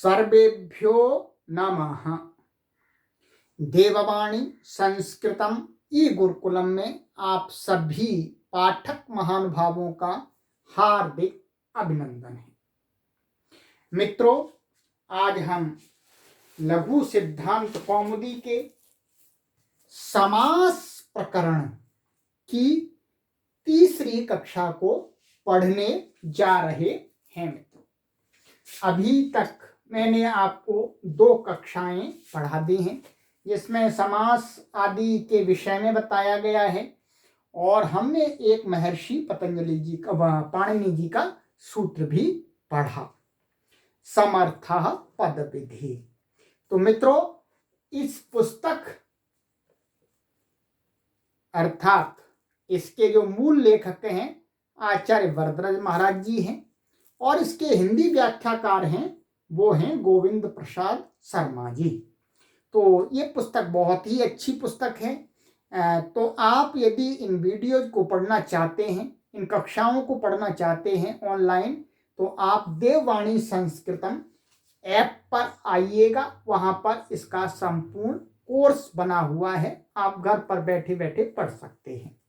सर्वेभ्यो नमः। देववाणी संस्कृतम ई गुरुकुलम में आप सभी पाठक महानुभावों का हार्दिक अभिनंदन है। मित्रों, आज हम लघु सिद्धांत कौमुदी के समास प्रकरण की तीसरी कक्षा को पढ़ने जा रहे हैं। मित्रों, अभी तक मैंने आपको 2 कक्षाएं पढ़ा दी हैं, जिसमें समास आदि के विषय में बताया गया है और हमने एक महर्षि पतंजलि जी का, पाणिनि जी का सूत्र भी पढ़ा, समर्थः पद विधि। तो मित्रों, इस पुस्तक अर्थात इसके जो मूल लेखक हैं आचार्य वरदराज महाराज जी हैं और इसके हिंदी व्याख्याकार हैं वो हैं गोविंद प्रसाद शर्मा जी। तो ये पुस्तक बहुत ही अच्छी पुस्तक है। तो आप यदि इन वीडियोज को पढ़ना चाहते हैं, इन कक्षाओं को पढ़ना चाहते हैं ऑनलाइन, तो आप देववाणी संस्कृतम ऐप पर आइएगा। वहां पर इसका संपूर्ण कोर्स बना हुआ है, आप घर पर बैठे बैठे पढ़ सकते हैं।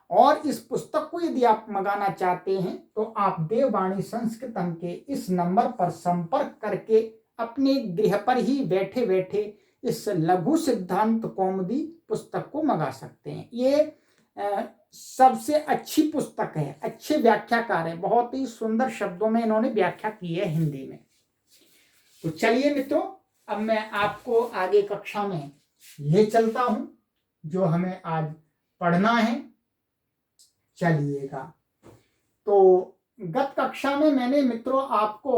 और इस पुस्तक को यदि आप मंगाना चाहते हैं तो आप देववाणी संस्कृतम के इस नंबर पर संपर्क करके अपने गृह पर ही बैठे बैठे इस लघु सिद्धांत कौमुदी पुस्तक को मंगा सकते हैं। ये सबसे अच्छी पुस्तक है, अच्छे व्याख्याकार है, बहुत ही सुंदर शब्दों में इन्होंने व्याख्या की है हिंदी में। तो चलिए मित्रों, अब मैं आपको आगे कक्षा में ले चलता हूं जो हमें आज पढ़ना है। चलिएगा। तो गत कक्षा में मैंने मित्रों आपको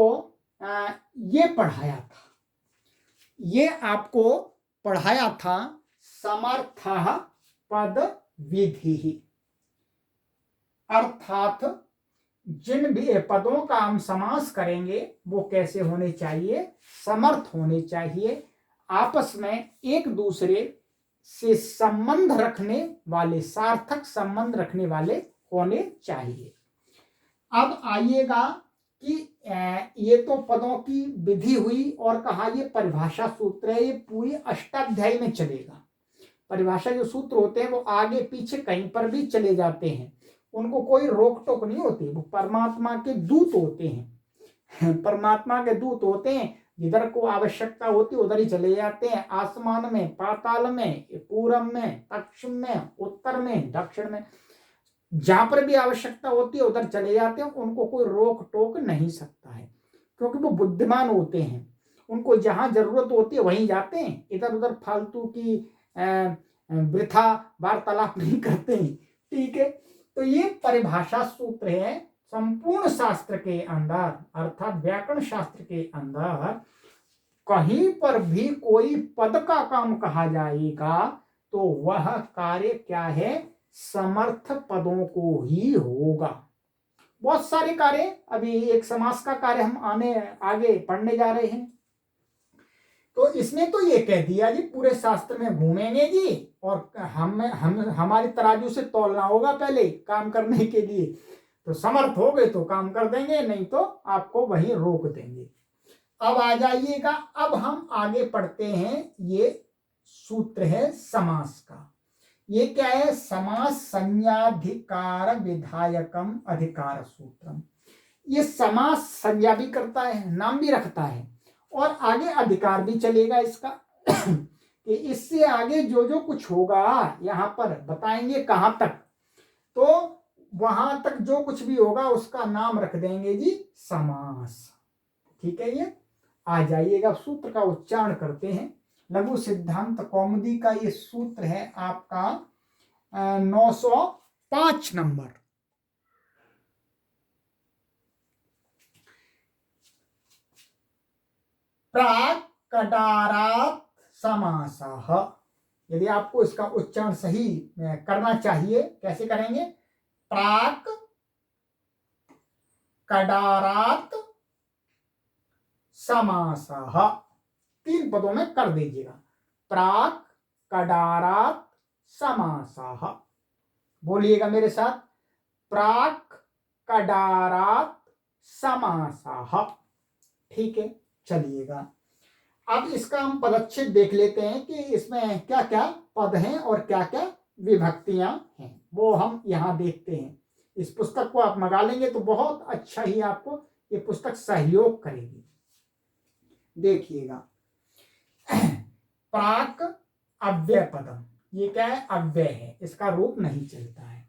ये पढ़ाया था समर्थः पद विधि, अर्थात जिन भी पदों का हम समास करेंगे वो कैसे होने चाहिए, समर्थ होने चाहिए, आपस में एक दूसरे से संबंध रखने वाले, सार्थक संबंध रखने वाले होने चाहिए। अब आइएगा कि ये तो पदों की विधि हुई और कहा ये परिभाषा सूत्र है, ये पूरी अष्टाध्यायी में चलेगा। परिभाषा जो सूत्र होते हैं वो आगे पीछे कहीं पर भी चले जाते हैं, उनको कोई रोक टोक नहीं होती। वो परमात्मा के दूत होते हैं, परमात्मा के दूत होते हैं, जिधर को आवश्यकता होती है उधर ही चले जाते हैं। आसमान में, पाताल में, पूरब में, पश्चिम में, उत्तर में, दक्षिण में, जहां पर भी आवश्यकता होती है उधर चले जाते हैं। उनको कोई रोक टोक नहीं सकता है, क्योंकि वो बुद्धिमान होते हैं। उनको जहां जरूरत होती है वहीं जाते हैं, इधर उधर फालतू की वृथा वार्तालाप नहीं करते हैं। ठीक है, तो ये परिभाषा सूत्र है। संपूर्ण शास्त्र के अंदर अर्थात व्याकरण शास्त्र के अंदर कहीं पर भी कोई पद का काम कहा जाएगा तो वह कार्य क्या है, समर्थ पदों को ही होगा। बहुत सारे कार्य, अभी एक समास का कार्य हम आगे पढ़ने जा रहे हैं। तो इसने तो ये कह दिया जी पूरे शास्त्र में घूमेंगे जी और हमारी तराजू से तौलना होगा पहले काम करने के लिए। तो समर्थ हो गए तो काम कर देंगे, नहीं तो आपको वहीं रोक देंगे। अब आ जाइएगा, अब हम आगे पढ़ते हैं। ये सूत्र है समास का। ये क्या है, समास संज्ञाधिकार विधायकम अधिकार सूत्रम। ये समास संज्ञा भी करता है, नाम भी रखता है और आगे अधिकार भी चलेगा इसका कि इससे आगे जो जो कुछ होगा यहाँ पर बताएंगे कहां तक, तो वहां तक जो कुछ भी होगा उसका नाम रख देंगे जी समास। ठीक है, ये आ जाइएगा, सूत्र का उच्चारण करते हैं। लघु सिद्धांत कौमुदी का ये सूत्र है आपका 905 नंबर। प्राक् कडारात् समासः। यदि आपको इसका उच्चारण सही करना चाहिए, कैसे करेंगे, प्राक् कडारात् समासः। 3 पदों में कर दीजिएगा, प्राक् कडारात् समासः। बोलिएगा मेरे साथ, प्राक् कडारात् समासः। ठीक है, चलिएगा, अब इसका हम पदच्छेद देख लेते हैं कि इसमें क्या क्या पद हैं और क्या क्या विभक्तियां हैं, वो हम यहाँ देखते हैं। इस पुस्तक को आप मंगा लेंगे तो बहुत अच्छा ही आपको ये पुस्तक सहयोग करेगी। देखिएगा, प्राक अव्यय पदम, ये क्या है? अव्यय है, इसका रूप नहीं चलता है।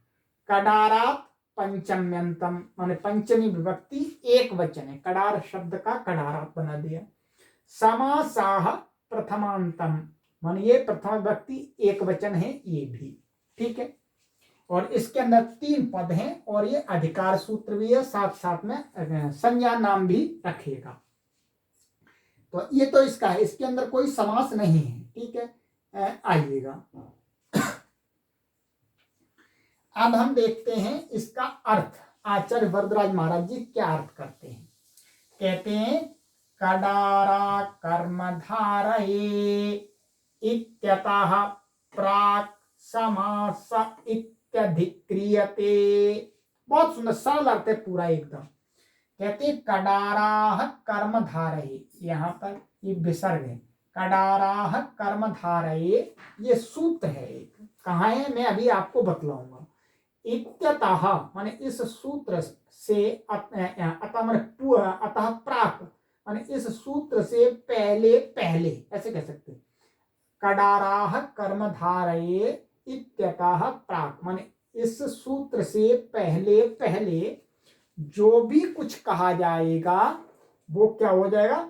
कडारात पंचम्यंतम, माने पंचमी विभक्ति एक वचन है, कडार शब्द का कडारात बना दिया। समासाह प्रथमांतम, माने ये प्रथम विभक्ति एक वचन है, ये भी ठीक है। और इसके अंदर 3 पद हैं और ये अधिकार सूत्र भी है, साथ साथ में संज्ञा नाम भी रखेगा। तो ये तो इसका है, इसके अंदर कोई समास नहीं है, ठीक है। आइएगा, अब हम देखते हैं इसका अर्थ। आचार्य वरदराज महाराज जी क्या अर्थ करते हैं? कहते हैं कडारा कर्मधारये इत्यतः प्राक् समास इत्यधिक्रियते। बहुत सुंदर, सरल अर्थ है पूरा एकदम। कहते कडाराह कर्मधारये, यहाँ पर ये विसर्ग है, कडाराह कर्मधारये, ये सूत्र है एक, कहाँ है मैं अभी आपको बतलाऊंगा। इत्यतः माने इस सूत्र से, अतः प्राक माने इस सूत्र से पहले पहले, ऐसे कह सकते हैं। कडाराह कर्मधारये इत्यतः प्राक माने इस सूत्र से पहले पहले जो भी कुछ कहा जाएगा वो क्या हो जाएगा?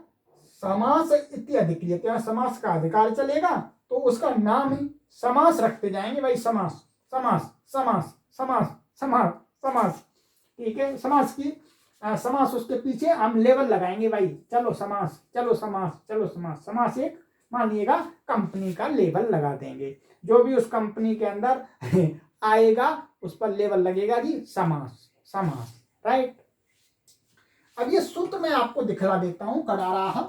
समास इत्यधिक्रियते, समास का अधिकार चलेगा तो उसका नाम ही समास रखते जाएंगे भाई, समास समास समास समास समास समास, ठीक है। समास की समास उसके पीछे हम लेवल लगाएंगे भाई, चलो समास, चलो समास, चलो समास। समास एक मान लीजिएगा कंपनी का लेवल लगा देंगे, जो भी उस कंपनी के अंदर आएगा उस पर लेवल लगेगा जी समास, समास, राइट। अब ये सूत्र मैं आपको दिखला देता हूं, कडाराह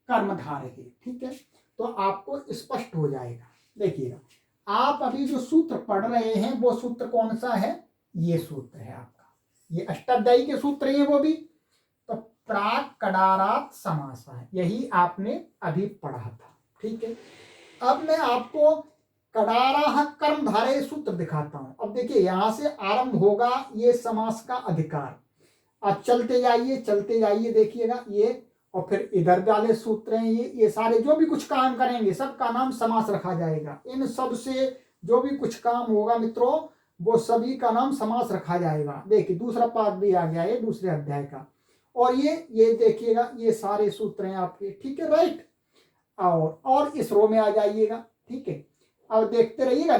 कर्मधारये, ठीक है, तो आपको स्पष्ट हो जाएगा। देखिएगा, आप अभी जो सूत्र पढ़ रहे हैं वो सूत्र कौन सा है? ये सूत्र है आपका, ये अष्टाध्यायी के सूत्र हैं वो भी। तो प्राक कडारात समास है, यही आपने अभी पढ़ा था, ठीक है। अब मैं आपको कडाराह कर्मधारय सूत्र दिखाता हूं। अब देखिए, यहां से आरंभ होगा ये समास का अधिकार। अब चलते जाइए देखिएगा ये, और फिर इधर वाले सूत्र हैं ये सारे जो भी कुछ काम करेंगे सबका नाम समास रखा जाएगा। इन सब से जो भी कुछ काम होगा मित्रों वो सभी का नाम समास रखा जाएगा। देखिए, दूसरा पाठ भी आ गया है दूसरे अध्याय का, और ये देखिएगा ये सारे सूत्र हैं आपके, ठीक है, राइट। और इस रो में आ जाइएगा, ठीक है। अब देखते रहिएगा।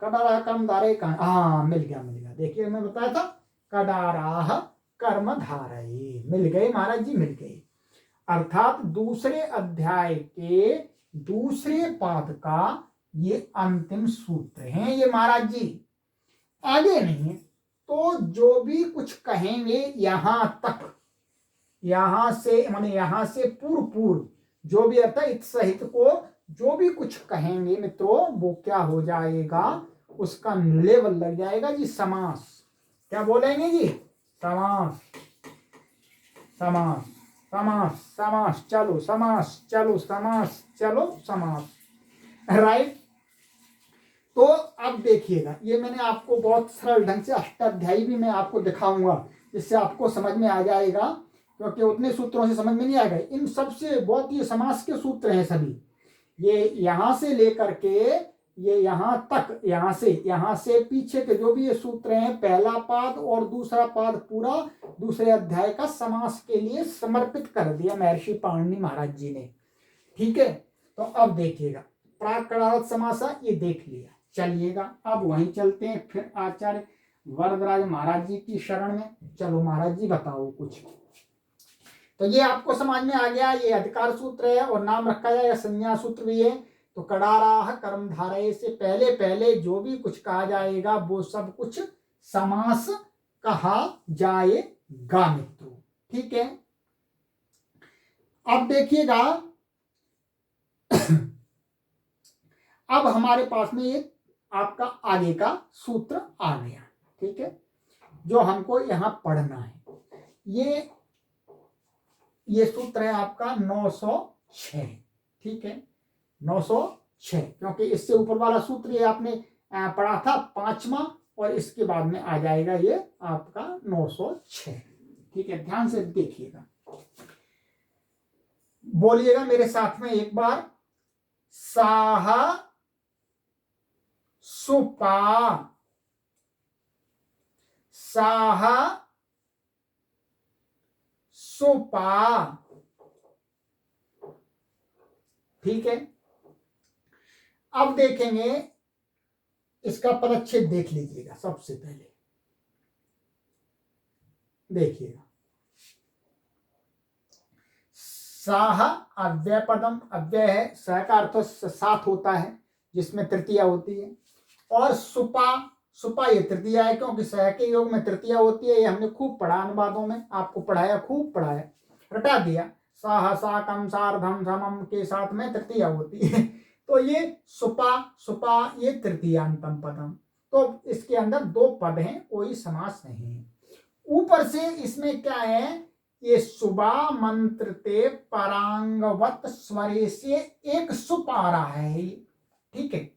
कडाराह कर्मधारये कहाँ? हाँ, मिल गया। देखिए, मैं बताया था कडाराह कर्मधारये, मिल गए महाराज जी, मिल गए। अर्थात दूसरे अध्याय के दूसरे पाद का ये अंतिम सूत्र है ये महाराज जी, आगे नहीं है। तो जो भी कुछ कहेंगे यहां तक, यहां से माने यहां से पूर्व जो भी अर्थ इत सहित को जो भी कुछ कहेंगे मित्रों वो क्या हो जाएगा? उसका लेवल लग जाएगा जी समास। क्या बोलेंगे जी? समास, समास, समास, समास, चलो समास, चलो समास, चलो समास, राइट। तो अब देखिएगा, ये मैंने आपको बहुत सरल ढंग से अष्टाध्यायी भी मैं आपको दिखाऊंगा जिससे आपको समझ में आ जाएगा, क्योंकि उतने सूत्रों से समझ में नहीं आएगा। इन सबसे बहुत ये समास के सूत्र हैं सभी, ये यहां से लेकर के ये यहां तक, यहां से पीछे के जो भी ये सूत्र हैं, पहला पाद और दूसरा पाद पूरा दूसरे अध्याय का समास के लिए समर्पित कर दिया महर्षि पाणिनि महाराज जी ने, ठीक है। तो अब देखिएगा, प्राक कडारात समासा ये देख लिया। चलिएगा अब वहीं चलते हैं फिर आचार्य वरदराज महाराज जी की शरण में। चलो महाराज जी बताओ कुछ। तो ये आपको समझ में आ गया, ये अधिकार सूत्र है और नाम रखा जाएगा, संज्ञा सूत्र भी है। तो कडाराह कर्मधारये से पहले पहले जो भी कुछ कहा जाएगा वो सब कुछ समास कहा जाएगा मित्रों, ठीक है। अब देखिएगा, अब हमारे पास में एक आपका आगे का सूत्र आ गया, ठीक है, जो हमको यहां पढ़ना है। ये ये सूत्र है आपका 906। ठीक है, 906, क्योंकि इससे ऊपर वाला सूत्र ये आपने पढ़ा था 5वां, और इसके बाद में आ जाएगा ये आपका 906। ठीक है, ध्यान से देखिएगा, बोलिएगा मेरे साथ में एक बार। साह सुपा, साह सुपा। ठीक है, अब देखेंगे इसका पदच्छेद, देख लीजिएगा। सबसे पहले देखिएगा, साह अव्यय पदम, अव्यय है, सह का अर्थ साथ होता है जिसमें तृतीया होती है, और सुपा, सुपा ये तृतीया है, क्योंकि सह के योग में तृतीया होती है। ये हमने खूब पढ़ा, अनुवादों में आपको पढ़ाया, खूब पढ़ाया, रटा दिया। साह साकम सार्धम समम के साथ में तृतीया होती है। तो ये सुपा, सुपा ये तृतीयांतम पदम। तो इसके अंदर दो पद हैं, कोई समास नहीं है। ऊपर से इसमें क्या है, ये सुबा मंत्र ते परांगवत स्वरे से एक सुप आ रहा है। ठीक है,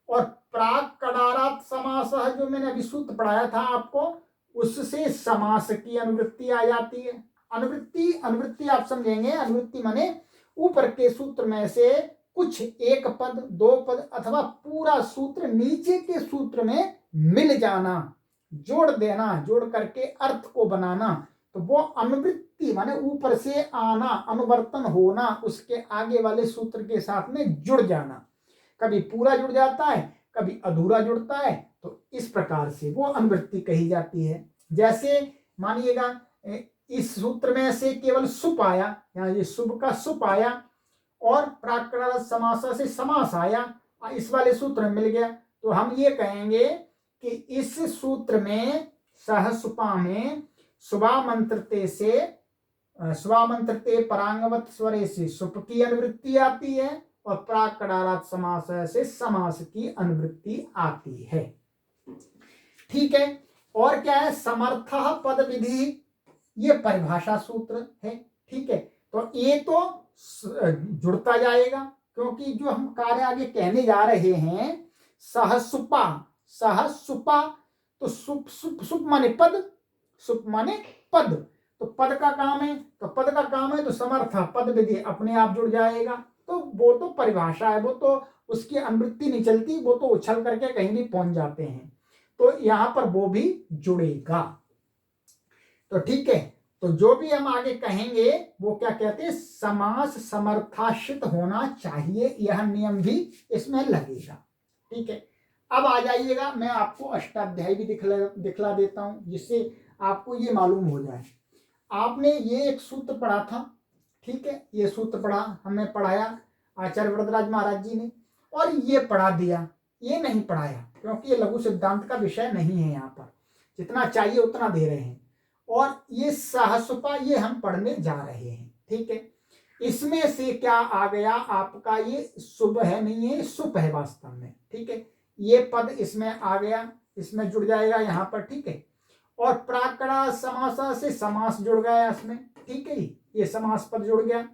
और प्राक कडारात समास, जो मैंने अभी सूत्र पढ़ाया था आपको, उससे समास की अनुवृत्ति आ जाती है। अनुवृत्ति, अनुवृत्ति आप समझेंगे, अनुवृत्ति माने ऊपर के सूत्र में से कुछ एक पद, दो पद अथवा पूरा सूत्र नीचे के सूत्र में मिल जाना, जोड़ देना, जोड़ करके अर्थ को बनाना, तो वो अनुवृत्ति माने ऊपर से आना, अनुवर्तन होना, उसके आगे वाले सूत्र के साथ में जुड़ जाना। कभी पूरा जुड़ जाता है, कभी अधूरा जुड़ता है, तो इस प्रकार से वो अनुवृत्ति कही जाती है। जैसे मानिएगा इस सूत्र में से केवल सुप आया, यहाँ ये शुभ का सुप आया, और प्राकृत समास से समास आया, इस वाले सूत्र में मिल गया, तो हम ये कहेंगे कि इस सूत्र में सहसुपा में सुबा मंत्रते से, सुबा मंत्रते परांगवत स्वरे से सुप की अनुवृत्ति आती है, और प्राकडारात समास से समास की अनुवृत्ति आती है। ठीक है, और क्या है, समर्थ पद विधि, ये परिभाषा सूत्र है। ठीक है, तो ये तो जुड़ता जाएगा, क्योंकि जो हम कार्य आगे कहने जा रहे हैं, सहसुपा, सहसुपा, तो सुप, सुप, सुप माने पद, सुप माने पद, तो पद का काम है, तो पद का काम है, तो समर्थ पद विधि अपने आप जुड़ जाएगा। तो वो तो परिभाषा है, वो तो उसकी अनुवृत्ति नहीं चलती, वो तो उछल करके कहीं भी पहुंच जाते हैं, तो यहां पर वो भी जुड़ेगा। तो ठीक है, तो जो भी हम आगे कहेंगे वो क्या कहते हैं, समास समर्थाश्रित होना चाहिए, यह नियम भी इसमें लगेगा। ठीक है, अब आ जाइएगा, मैं आपको अष्टाध्यायी भी दिखला देता हूं, जिससे आपको ये मालूम हो जाए। आपने ये एक सूत्र पढ़ा था, ठीक है, ये सूत्र पढ़ा, हमें पढ़ाया आचार्य वरदराज महाराज जी ने, और ये पढ़ा दिया, ये नहीं पढ़ाया, क्योंकि ये लघु सिद्धांत का विषय नहीं है, यहाँ पर जितना चाहिए उतना दे रहे हैं। और ये सहसुपा ये हम पढ़ने जा रहे हैं। ठीक है, इसमें से क्या आ गया आपका, ये शुभ है, नहीं है, सुप है वास्तव में। ठीक है, ये पद इसमें आ गया, इसमें जुड़ जाएगा यहाँ पर। ठीक है, और प्राकड़ा समासा से समास जुड़ गया इसमें। ठीक है, ये समास पद जुड़ गया,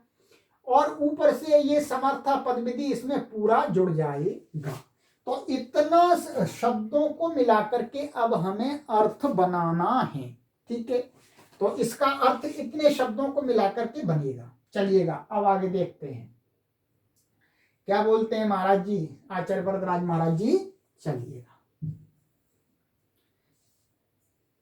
और ऊपर से ये समर्था पद विधि इसमें पूरा जुड़ जाएगा। तो इतना शब्दों को मिलाकर के अब हमें अर्थ बनाना है। ठीक है, तो इसका अर्थ इतने शब्दों को मिलाकर के बनेगा। चलिएगा अब आगे देखते हैं क्या बोलते हैं महाराज जी, आचार्य वरदराज महाराज जी। चलिएगा,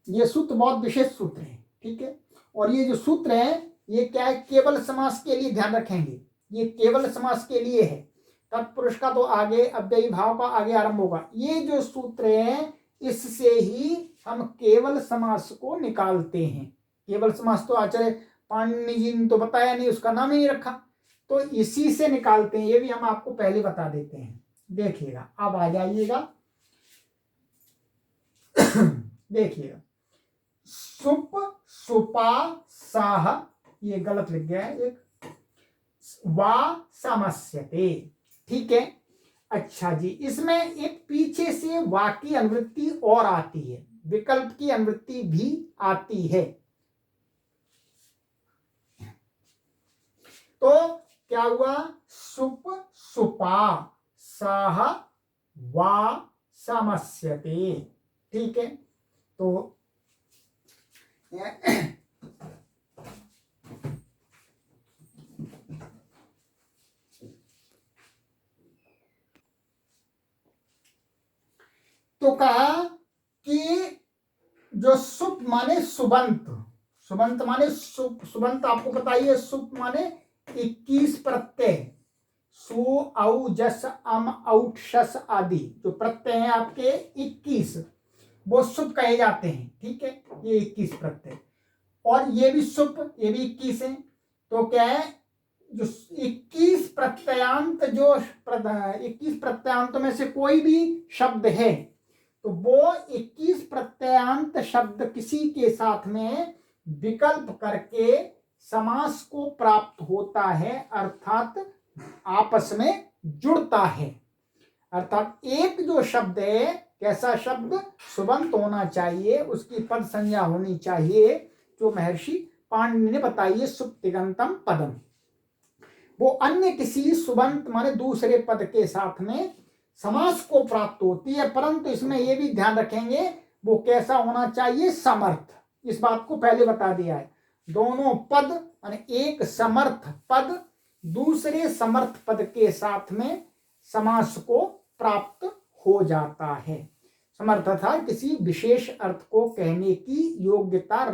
ये सूत्र बहुत विशेष सूत्र है। ठीक है, और ये जो सूत्र है ये क्या है, केवल समास के लिए, ध्यान रखेंगे, ये केवल समास के लिए है। तत्पुरुष का तो आगे अव्ययी भाव का आगे आरंभ होगा। ये जो सूत्र है इससे ही हम केवल समास को निकालते हैं। केवल समास तो आचार्य पाणिनि जी ने तो बताया नहीं, उसका नाम ही नहीं रखा, तो इसी से निकालते हैं। ये भी हम आपको पहले बता देते हैं। देखिएगा, अब आ जाइएगा देखिएगा, सुप, सुपा, साह, ये गलत लिख गया है एक, वा समस्यते। ठीक है, अच्छा जी, इसमें एक पीछे से वा की अनुवृत्ति और आती है, विकल्प की अनुवृत्ति भी आती है। तो क्या हुआ, सुप सुपा सह वा समस्यते। ठीक है, तो कहा कि जो सुप माने सुबंत, सुबंत माने सुबंत आपको पता ही है, सुप माने 21 प्रत्यय, सु औ जस अम औट शस आदि जो प्रत्यय हैं आपके 21, वो सुप कहे जाते हैं। ठीक है, ये 21 प्रत्यय, और ये भी सुप, ये भी 21 है। तो क्या है, जो 21 प्रत्ययांत, जो 21 प्रत्ययांत में से कोई भी शब्द है, तो वो 21 प्रत्ययांत शब्द किसी के साथ में विकल्प करके समास को प्राप्त होता है, अर्थात आपस में जुड़ता है। अर्थात एक जो शब्द है, कैसा शब्द, सुबंत होना चाहिए, उसकी पद संज्ञा होनी चाहिए, जो महर्षि पाणिनि ने बताई है, सुप्तिगंतम पदम, वो अन्य किसी सुबंत माने दूसरे पद के साथ में समास को प्राप्त होती है। परंतु इसमें यह भी ध्यान रखेंगे, वो कैसा होना चाहिए, समर्थ। इस बात को पहले बता दिया है, दोनों पद माने एक समर्थ पद दूसरे समर्थ पद के साथ में समास को प्राप्त हो जाता है। समर्थ था किसी विशेष अर्थ को कहने की योग्यता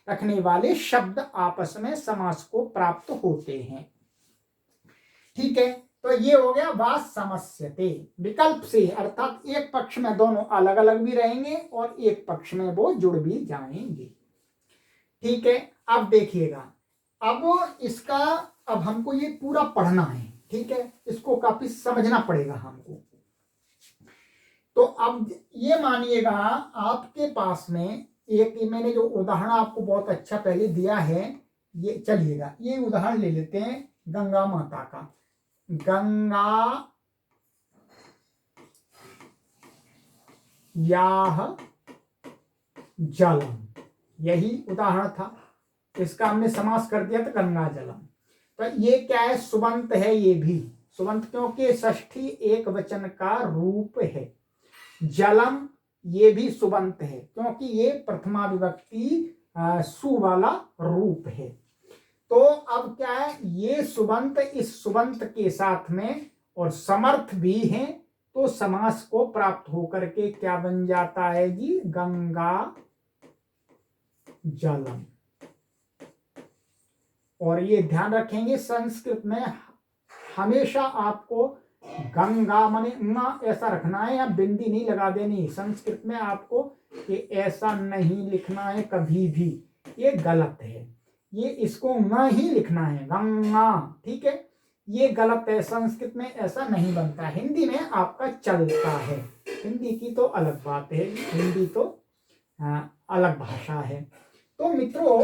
रखने वाले शब्द आपस में समास को प्राप्त होते हैं। ठीक है, तो ये हो गया वास समस्यते विकल्प से, अर्थात एक पक्ष में दोनों अलग अलग भी रहेंगे और एक पक्ष में वो जुड़ भी जाएंगे। ठीक है, अब देखिएगा, अब इसका, अब हमको ये पूरा पढ़ना है। ठीक है, इसको काफी समझना पड़ेगा हमको। तो अब ये मानिएगा, आपके पास में एक, मैंने जो उदाहरण आपको बहुत अच्छा पहले दिया है, ये चलिएगा, ये उदाहरण ले लेते हैं गंगा माता का। गंगा याह जलम, यही उदाहरण था, इसका हमने समास कर दिया था गंगा जलम। तो ये क्या है, सुबंत है, ये भी सुबंत क्योंकि षष्ठी एक वचन का रूप है। जलम ये भी सुबंत है क्योंकि ये प्रथमा विभक्ति सु वाला रूप है। तो अब क्या है, ये सुबंत इस सुबंत के साथ में और समर्थ भी हैं, तो समास को प्राप्त होकर के क्या बन जाता है जी, गंगा जलम। और ये ध्यान रखेंगे, संस्कृत में हमेशा आपको गंगा माने ना ऐसा रखना है, या बिंदी नहीं लगा देनी। संस्कृत में आपको ये ऐसा नहीं लिखना है कभी भी, ये गलत है, ये इसको न ही लिखना है गंगा। ठीक है, ये गलत है, संस्कृत में ऐसा नहीं बनता, हिंदी में आपका चलता है। हिंदी की तो अलग बात है, हिंदी तो अलग भाषा है। तो मित्रों,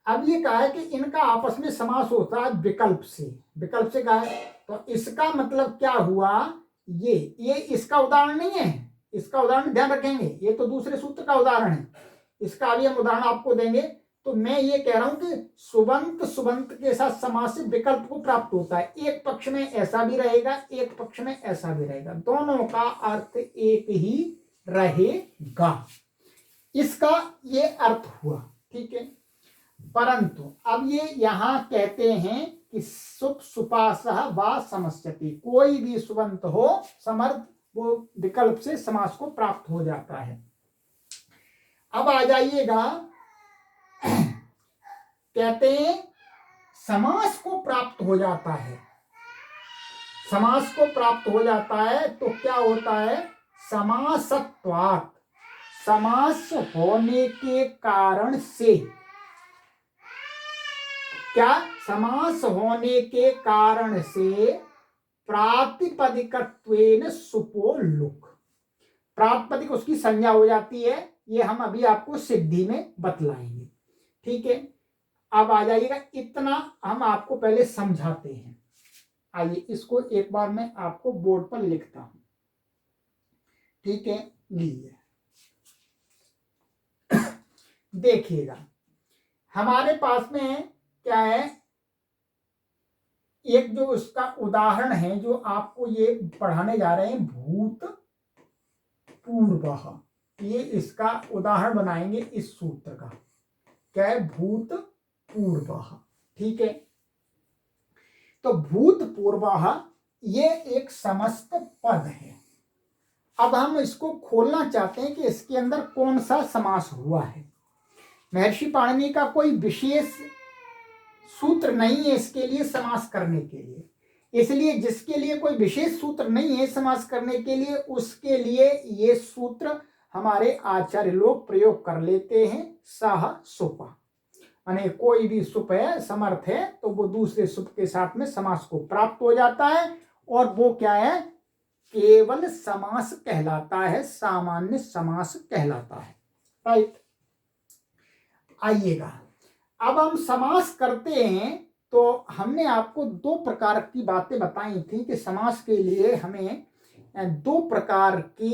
अब ये कहा है कि इनका आपस में समास होता है विकल्प से। विकल्प से कहा है, तो इसका मतलब क्या हुआ, ये इसका उदाहरण नहीं है, इसका उदाहरण ध्यान रखेंगे, ये तो दूसरे सूत्र का उदाहरण है, इसका अभी हम उदाहरण आपको देंगे। तो मैं ये कह रहा हूं कि सुबंत के साथ समास से विकल्प को प्राप्त होता है, एक पक्ष में ऐसा भी रहेगा, एक पक्ष में ऐसा भी रहेगा, दोनों का अर्थ एक ही रहेगा, इसका ये अर्थ हुआ। ठीक है, परंतु अब ये यहां कहते हैं कि सुप सुपासह वा समस्यति, कोई भी सुबंत हो समर्थ, वो विकल्प से समास को प्राप्त हो जाता है। अब आ जाइएगा, कहते हैं समास को प्राप्त हो जाता है, समास को प्राप्त हो जाता है तो क्या होता है, समासत्वात्, समास होने के कारण से, क्या, समास होने के कारण से प्रातिपदिकत्वेन सुपो लुक, प्रातिपदिक उसकी संज्ञा हो जाती है, ये हम अभी आपको सिद्धि में बतलाएंगे। ठीक है, अब आ जाइएगा, इतना हम आपको पहले समझाते हैं। आइए इसको एक बार मैं आपको बोर्ड पर लिखता हूं। ठीक है, लीजिए देखिएगा, हमारे पास में क्या है, एक जो उसका उदाहरण है जो आपको ये पढ़ाने जा रहे हैं, भूत पूर्व, ये इसका उदाहरण बनाएंगे इस सूत्र का। क्या है, भूत पूर्व। ठीक है, तो भूत पूर्व ये एक समस्त पद है। अब हम इसको खोलना चाहते हैं कि इसके अंदर कौन सा समास हुआ है। महर्षि पाणिनि का कोई विशेष सूत्र नहीं है इसके लिए समास करने के लिए, इसलिए जिसके लिए कोई विशेष सूत्र नहीं है समास करने के लिए, उसके लिए ये सूत्र हमारे आचार्य लोग प्रयोग कर लेते हैं। सह सुप, यानी कोई भी सुप है, समर्थ है, तो वो दूसरे सुप के साथ में समास को प्राप्त हो जाता है, और वो क्या है, केवल समास कहलाता है, सामान्य समास कहलाता है। राइट, आइएगा, अब हम समास करते हैं। तो हमने आपको दो प्रकार की बातें बताई थी कि समास के लिए हमें दो प्रकार की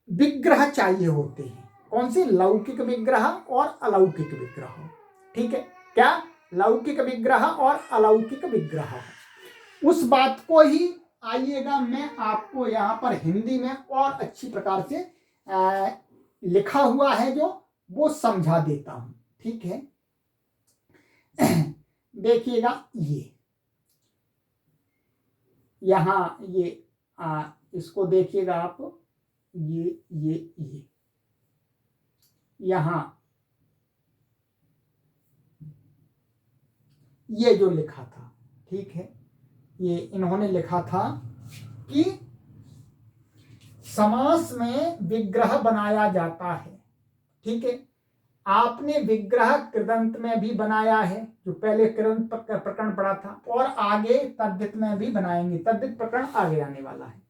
विग्रह चाहिए होते हैं। कौन से, लौकिक विग्रह और अलौकिक विग्रह। ठीक है, क्या, लौकिक विग्रह और अलौकिक विग्रह। उस बात को ही आइएगा मैं आपको यहाँ पर हिंदी में और अच्छी प्रकार से लिखा हुआ है जो, वो समझा देता हूं। ठीक है, देखिएगा, ये यहाँ ये इसको देखिएगा आप, ये यहाँ ये जो लिखा था, ठीक है, ये इन्होंने लिखा था कि समास में विग्रह बनाया जाता है। ठीक है, आपने विग्रह कृदंत में भी बनाया है, जो पहले कृदंत प्रकरण पढ़ा था, और आगे तद्धित में भी बनाएंगे, तद्धित प्रकरण आगे आने वाला है।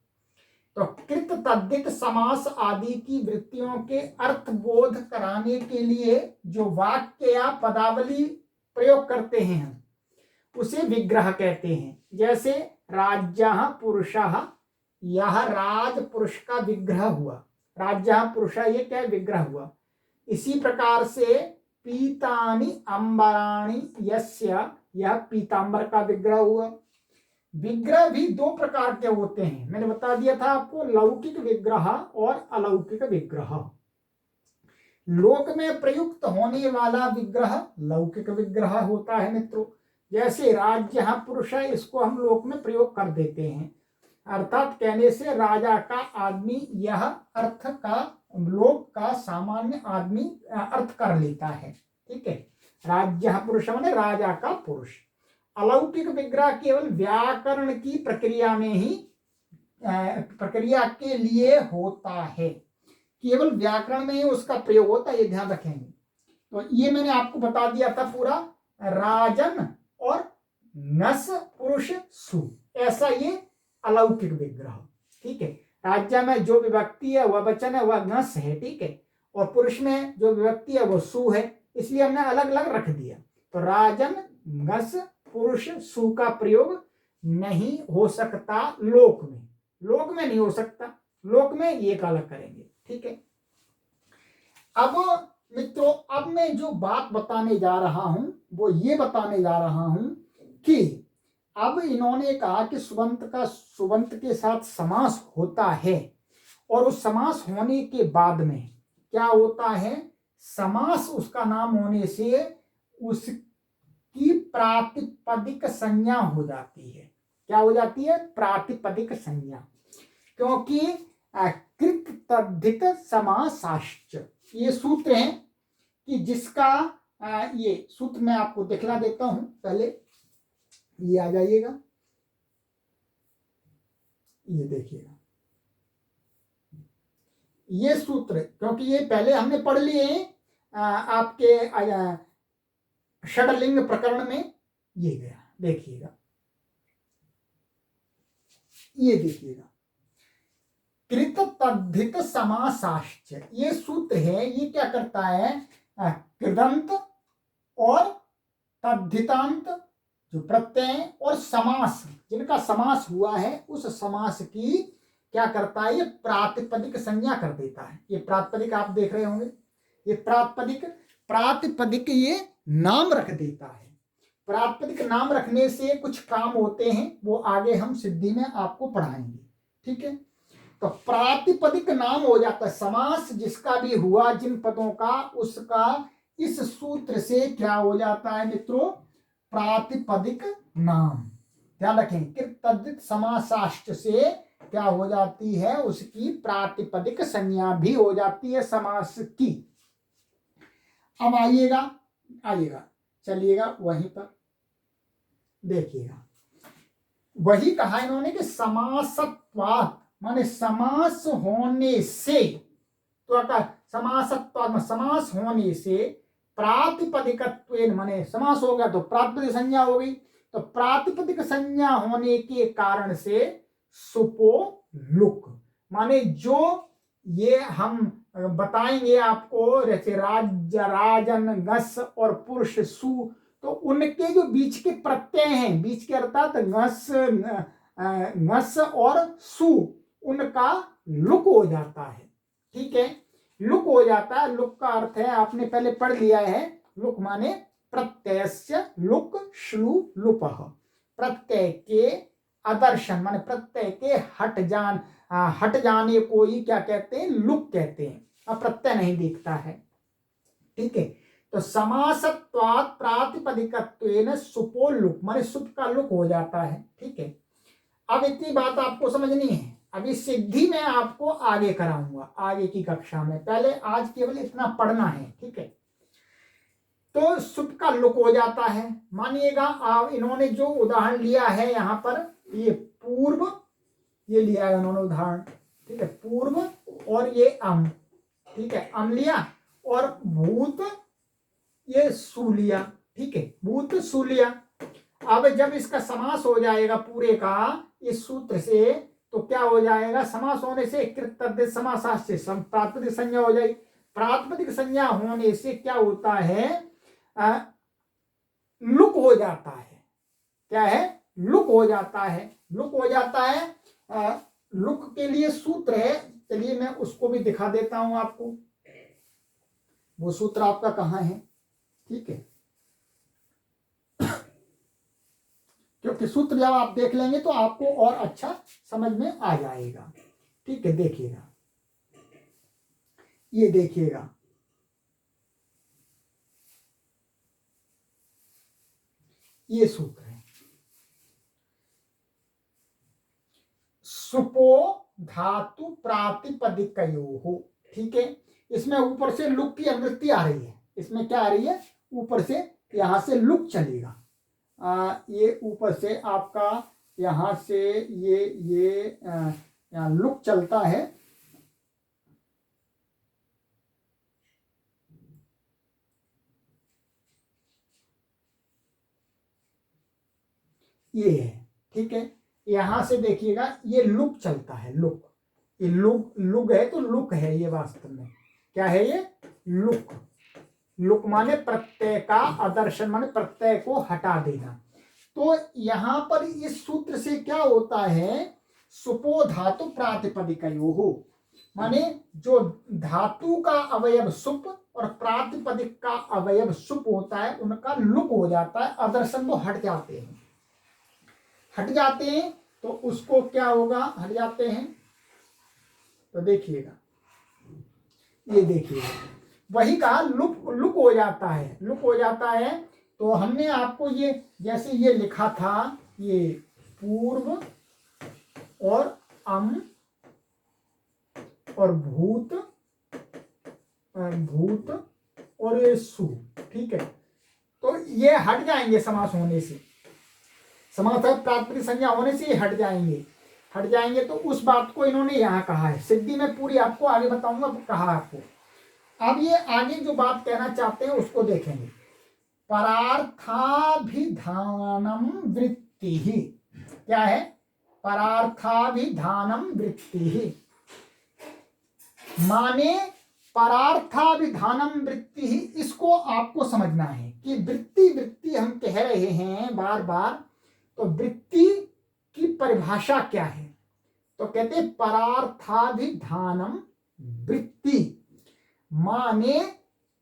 तो कृत तद्धित समास आदि की वृत्तियों के अर्थ बोध कराने के लिए जो वाक्य या पदावली प्रयोग करते हैं हम, उसे विग्रह कहते हैं। जैसे राज्यः पुरुषः, यह राज पुरुष का विग्रह हुआ, राज्यः पुरुषः ये क्या विग्रह हुआ। इसी प्रकार से पीतानि अंबराणि यस्य, यह पीतांबर का विग्रह हुआ। विग्रह भी दो प्रकार के होते हैं, मैंने बता दिया था आपको, लौकिक विग्रह और अलौकिक विग्रह। लोक में प्रयुक्त होने वाला विग्रह लौकिक विग्रह होता है मित्रों। जैसे राज्यः पुरुषः, इसको हम लोक में प्रयोग कर देते हैं, अर्थात कहने से राजा का आदमी, यह अर्थ का लोक का सामान्य आदमी अर्थ कर लेता है। ठीक है, राज्यः पुरुषः माने राजा का पुरुष। अलौकिक विग्रह केवल व्याकरण की प्रक्रिया में ही प्रक्रिया के लिए होता है, केवल व्याकरण में ही उसका प्रयोग होता है, ये ध्यान रखेंगे। तो ये मैंने आपको बता दिया था पूरा, राजन और नस पुरुष सु, ऐसा ये अलौकिक विग्रह। ठीक है, राज्य में जो विभक्ति है वह वचन है, वह नस है। ठीक है, और पुरुष में जो विभक्ति है वो सु है, इसलिए हमने अलग अलग रख दिया। तो राजन नस पुरुष सु का प्रयोग नहीं हो सकता लोक में, लोक में नहीं हो सकता, लोक में एक अलग करेंगे। ठीक है, अब मित्रों, अब मैं जो बात बताने जा रहा हूं वो ये बताने जा रहा हूं कि अब इन्होंने कहा कि सुबंत के साथ समास होता है, और उस समास होने के बाद में क्या होता है, समास उसका नाम होने से उसकी प्रातिपदिक संज्ञा हो जाती है। क्या हो जाती है, प्रातिपदिक संज्ञा, क्योंकि कृत तद्धित समासाश्च, ये सूत्र है कि जिसका ये सूत्र मैं आपको दिखला देता हूं। पहले ये आ जाइएगा, ये देखिएगा, ये सूत्र, क्योंकि ये पहले हमने पढ़ लिए आपके षडलिंग प्रकरण में, ये गया, देखिएगा, ये देखिएगा, कृत तद्धित समासाश्च, ये सूत्र है, ये क्या करता है, कृदंत और तद्धितांत जो प्रत्यय और समास, जिनका समास हुआ है, उस समास की क्या करता है, ये प्रातिपदिक संज्ञा कर देता है। ये प्रातिपदिक आप देख रहे होंगे, ये प्रातिपदिक ये नाम रख देता है। प्रातिपदिक नाम रखने से कुछ काम होते हैं, वो आगे हम सिद्धि में आपको पढ़ाएंगे। ठीक है, तो प्रातिपदिक नाम हो जाता है, समास जिसका भी हुआ जिन पदों का, उसका इस सूत्र से क्या हो जाता है मित्रों, प्रातिपदिक नाम। ध्यान रखें, कृतद्धित समासाष्ट से क्या हो जाती है, उसकी प्रातिपदिक संज्ञा भी हो जाती है समास की। अब आइएगा चलिएगा वहीं पर देखिएगा, वही कहा इन्होंने कि समासत्वात् माने समास होने से, तो क्या समासत्वात् समास होने से, प्रातिपदिकत्वेन माने समास हो गया तो प्रातिपदिक संज्ञा हो गई, तो प्रातिपदिक संज्ञा होने के कारण से सुपो लुक माने जो ये हम बताएंगे आपको, जैसे राज्य, राजन, गस और पुरुष, सु, तो उनके जो बीच के प्रत्यय हैं, बीच के अर्थात गस और सु, उनका लुक हो जाता है। ठीक है, लुक हो जाता है। लुक का अर्थ है, आपने पहले पढ़ लिया है, लुक माने प्रत्ययस्य लुक श्लू लुपः, प्रत्यय के अदर्शन माने प्रत्यय के हट जाने को ही क्या कहते हैं, लुक कहते हैं। अब प्रत्यय नहीं दिखता है। ठीक है, तो समासत्वात् प्रातिपदिकत्वेन सुपो लुक माने सुप का लुक हो जाता है। ठीक है, अब इतनी बात आपको समझनी है। अभी सिद्धि में आपको आगे कराऊंगा, आगे की कक्षा में, पहले आज केवल इतना पढ़ना है। ठीक है, तो सुप का लुक हो जाता है। मानिएगा आप, इन्होंने जो उदाहरण लिया है यहाँ पर, ये पूर्व, ये लिया है उन्होंने उदाहरण। ठीक है, पूर्व और ये अम, ठीक है, अम लिया, और भूत, ये सु लिया। ठीक है, भूत सु लिया। अब जब इसका समास हो जाएगा पूरे का इस सूत्र से, तो क्या हो जाएगा, समास होने से कृतद्धित समासास से प्रातिपदिक संज्ञा हो जाएगी। प्रातिपदिक संज्ञा होने से क्या होता है, लुक हो जाता है। क्या है, लुक हो जाता है। लुक हो जाता है। लुक के लिए सूत्र है, चलिए मैं उसको भी दिखा देता हूं आपको। वो सूत्र आपका कहां है। ठीक है, क्योंकि सूत्र जब आप देख लेंगे तो आपको और अच्छा समझ में आ जाएगा। ठीक है, देखिएगा, ये देखिएगा, ये सूत्र है, सुपो धातु प्रातिपदिकयोः। ठीक है, इसमें ऊपर से लुक की अनुवृत्ति आ रही है। इसमें क्या आ रही है, ऊपर से, यहां से लुक चलेगा। ये ऊपर से आपका यहां से ये यहाँ लुक चलता है। ये है। ठीक है, यहां से देखिएगा, ये लुक चलता है, लुक, ये लुक है, तो लुक है ये वास्तव में। क्या है ये, लुक। लुक माने प्रत्यय का आदर्शन माने प्रत्यय को हटा देना। तो यहां पर इस सूत्र से क्या होता है, सुपो धातु प्रातिपदिकयोः माने जो धातु का अवयव सुप और प्रातिपदिक का अवयव सुप होता है, उनका लुक हो जाता है, आदर्शन वो हट जाते हैं। हट जाते हैं तो उसको क्या होगा, हट जाते हैं तो देखिएगा, ये देखिएगा, वही कहा लुक हो जाता है। लुक हो जाता है, तो हमने आपको ये जैसे ये लिखा था, ये पूर्व और अम और भूत और ये सु। ठीक है, तो ये हट जाएंगे समास होने से, समास प्रातिपदिक संज्ञा होने से ये हट जाएंगे। तो उस बात को इन्होंने यहाँ कहा है। सिद्धि में पूरी आपको आगे बताऊंगा, कहा आपको। अब ये आगे जो बात कहना चाहते हैं उसको देखेंगे। परार्थाभिधानम वृत्ति ही, क्या है, परार्थाभिधानम वृत्ति ही माने परार्थाभिधानम वृत्ति ही, इसको आपको समझना है कि वृत्ति हम कह रहे हैं बार बार, तो वृत्ति की परिभाषा क्या है, तो कहते हैं परार्थाभिधानम वृत्ति माने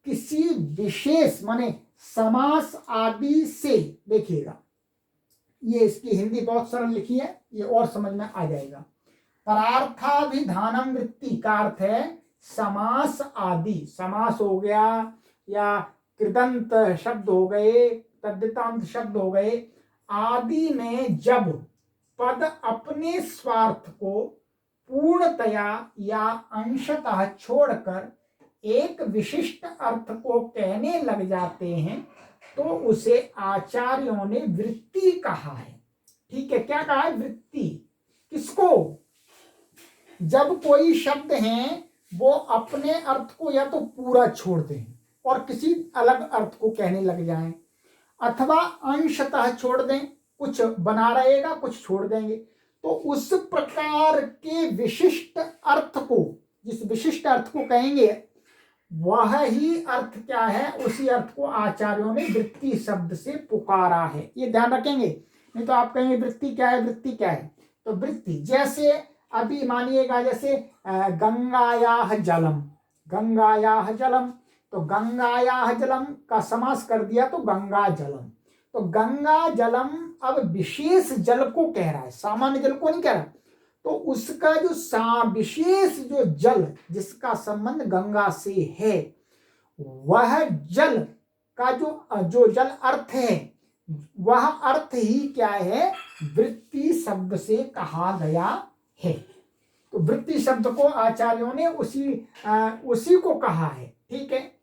किसी विशेष माने समास आदि से, देखिएगा ये इसकी हिंदी बहुत सरल लिखी है, ये और समझ में आ जाएगा। परार्थाभिधानम वृत्ति का अर्थ है समास आदि, समास हो गया या कृदंत शब्द हो गए, तद्धितांत शब्द हो गए आदि में जब पद अपने स्वार्थ को पूर्णतया या अंशतः छोड़कर एक विशिष्ट अर्थ को कहने लग जाते हैं तो उसे आचार्यों ने वृत्ति कहा है। ठीक है, क्या कहा है? वृत्ति। किसको? जब कोई शब्द है वो अपने अर्थ को या तो पूरा छोड़ दें और किसी अलग अर्थ को कहने लग जाएं, अथवा अंशतः छोड़ दें, कुछ बना रहेगा कुछ छोड़ देंगे, तो उस प्रकार के विशिष्ट अर्थ को, जिस विशिष्ट अर्थ को कहेंगे वह ही अर्थ क्या है, उसी अर्थ को आचार्यों ने वृत्ति शब्द से पुकारा है। ये ध्यान रखेंगे, नहीं तो आप कहेंगे वृत्ति क्या है, वृत्ति क्या है। तो वृत्ति जैसे अभी मानिएगा जैसे गंगायाः जलम, गंगायाः जलम, तो गंगायाः जलम का समास कर दिया तो गंगा जलम। तो गंगा जलम अब विशेष जल को कह रहा है, सामान्य जल को नहीं कह रहा। तो उसका जो विशेष जो जल जिसका संबंध गंगा से है, वह जल का जो जल अर्थ है, वह अर्थ ही क्या है, वृत्ति शब्द से कहा गया है। तो वृत्ति शब्द को आचार्यों ने उसी को कहा है। ठीक है,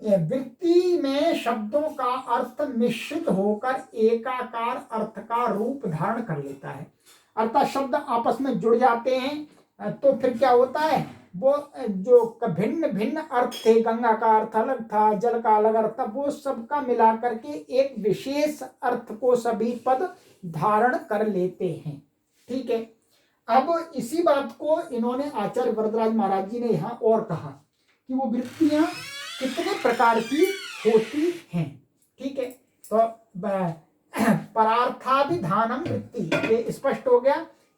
वृत्ति में शब्दों का अर्थ मिश्रित होकर एकाकार अर्थ का रूप धारण कर लेता है, अर्थात शब्द आपस में जुड़ जाते हैं तो फिर क्या होता है, वो जो भिन्न भिन्न अर्थ थे, गंगा का अर्थ अलग था, जल का अलग अर्थ था, वो सबका मिला करके एक विशेष अर्थ को सभी पद धारण कर लेते हैं। ठीक है, अब इसी बात को इन्होंने आचार्य वरदराज महाराज जी ने यहाँ और कहा कि वो वृत्तियां कितने प्रकार की होती हैं। ठीक है, तो परार्थाभिधानम वृत्ति, ये स्पष्ट हो गया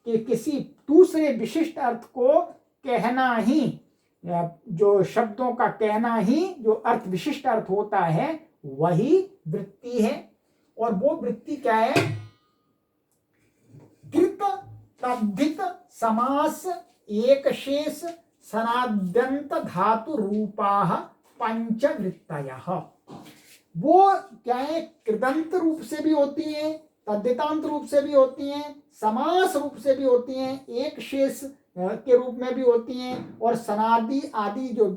कि किसी दूसरे विशिष्ट अर्थ को कहना ही, जो शब्दों का कहना ही जो अर्थ विशिष्ट अर्थ होता है वही वृत्ति है। और वो वृत्ति क्या है, कृत तद्धित समास एक शेष सनाद्यंत धातु रूपाः पंचवृत्तयः। वो क्या है, कृदंत रूप से भी होती हैं, तद्धितांत रूप से भी होती हैं, समास रूप से भी होती हैं, एक शेष के रूप में भी होती हैं, और सनादि आदि जो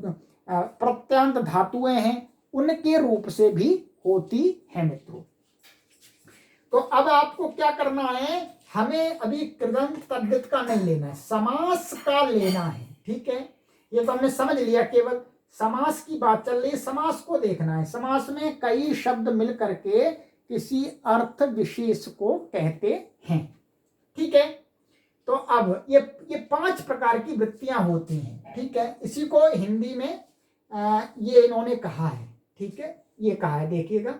प्रत्यांत धातुएं हैं उनके रूप से भी होती है मित्रों। तो अब आपको क्या करना है, हमें अभी कृदंत तद्धित का नहीं लेना है, समास का लेना है। ठीक है, ये तो हमने समझ लिया, केवल समास की बात चल रही है, समास को देखना है। समास में कई शब्द मिल करके किसी अर्थ विशेष को कहते हैं। ठीक है, तो अब ये 5 प्रकार की वृत्तियां होती हैं। ठीक है, इसी को हिंदी में ये इन्होंने कहा है। ठीक है, ये कहा है, देखिएगा,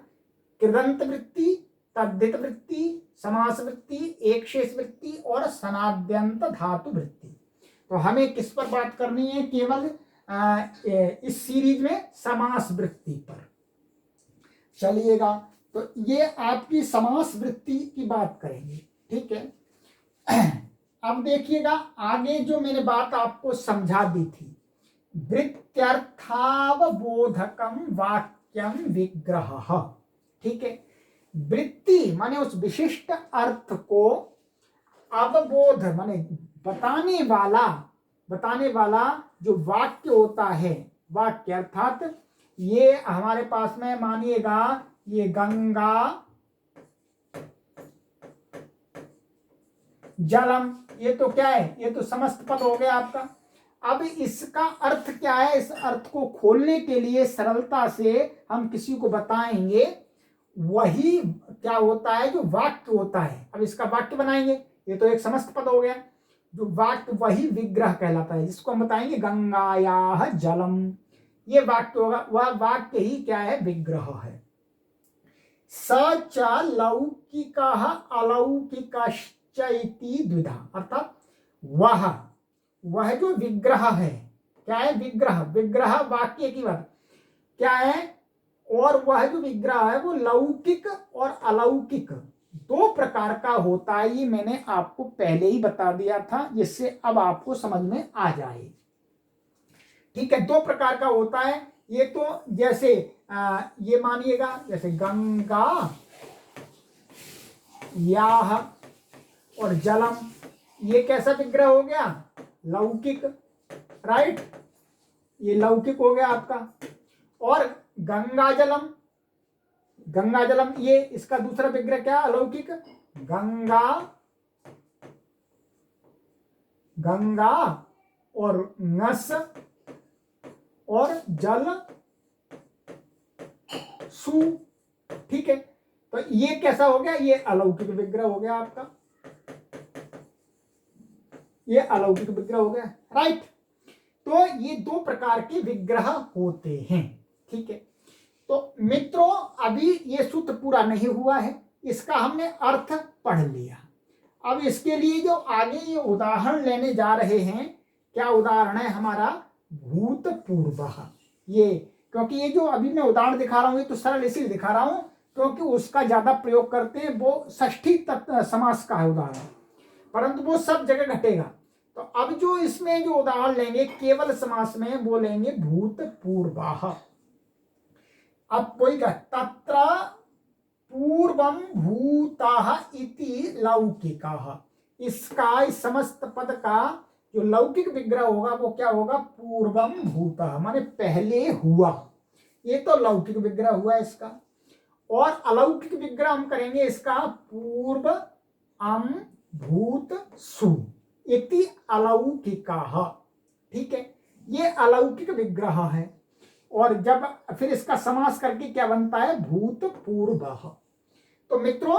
कृदंत वृत्ति, तद्धित वृत्ति, समास वृत्ति, एक शेष वृत्ति और सनाद्यंत धातु वृत्ति। तो हमें किस पर बात करनी है, केवल इस सीरीज में समास वृत्ति पर। चलिएगा, तो ये आपकी समास वृत्ति की बात करेंगे। ठीक है, अब देखिएगा आगे जो मैंने बात आपको समझा दी थी, वृत्त्यर्थावबोधकम वाक्यम विग्रह। ठीक है, वृत्ति माने उस विशिष्ट अर्थ को, अवबोध माने बताने वाला जो वाक्य होता है, वाक्य अर्थात ये हमारे पास में मानिएगा ये गंगा जलम, ये तो क्या है, ये तो समस्त पद हो गया आपका। अब इसका अर्थ क्या है, इस अर्थ को खोलने के लिए सरलता से हम किसी को बताएंगे, वही क्या होता है, जो वाक्य होता है। अब इसका वाक्य बनाएंगे, ये तो एक समस्त पद हो गया, जो वाक्य वही विग्रह कहलाता है, जिसको हम बताएंगे गंगायाः जलम, ये वाक्य होगा, वह वाक्य ही क्या है, विग्रह है। स च लौकिकः अलौकिकश्च इति द्विधा, अर्थात वह जो विग्रह है, क्या है विग्रह, विग्रह वाक्य की बात क्या है, और वह जो विग्रह है वो लौकिक और अलौकिक दो प्रकार का होता है। ये मैंने आपको पहले ही बता दिया था, जिससे अब आपको समझ में आ जाए। ठीक है, दो प्रकार का होता है। ये तो जैसे ये मानिएगा, जैसे गंगा याह और जलम, ये कैसा विग्रह हो गया? लौकिक, राइट, ये लौकिक हो गया आपका। और गंगा जलम, गंगा जलम, ये इसका दूसरा विग्रह क्या? अलौकिक। गंगा, गंगा और नस और जल सु। ठीक है, तो ये कैसा हो गया? ये अलौकिक विग्रह हो गया आपका, ये अलौकिक विग्रह हो गया, राइट। तो ये दो प्रकार के विग्रह होते हैं। ठीक है, तो मित्रों अभी ये सूत्र पूरा नहीं हुआ है, इसका हमने अर्थ पढ़ लिया। अब इसके लिए जो आगे ये उदाहरण लेने जा रहे हैं, क्या उदाहरण है हमारा? भूतपूर्व। ये क्योंकि ये जो अभी मैं उदाहरण दिखा रहा हूं, ये तो सरल इसलिए दिखा रहा हूं क्योंकि उसका ज्यादा प्रयोग करते हैं, वो षष्ठी समास का है उदाहरण, परंतु वो सब जगह घटेगा। तो अब जो इसमें जो उदाहरण लेंगे केवल समास में, वो लेंगे भूतपूर्वाः। अब कोई का तत्र पूर्वम भूताः इति लौकिकाः, इसका इस समस्त पद का जो लौकिक विग्रह होगा वो क्या होगा? पूर्वम भूतः, माने पहले हुआ। ये तो लौकिक विग्रह हुआ इसका। और अलौकिक विग्रह हम करेंगे इसका पूर्व अम भूत सु इति अलौकिकाः। ठीक है, ये अलौकिक विग्रह है। और जब फिर इसका समास करके क्या बनता है? भूतपूर्वः। तो मित्रों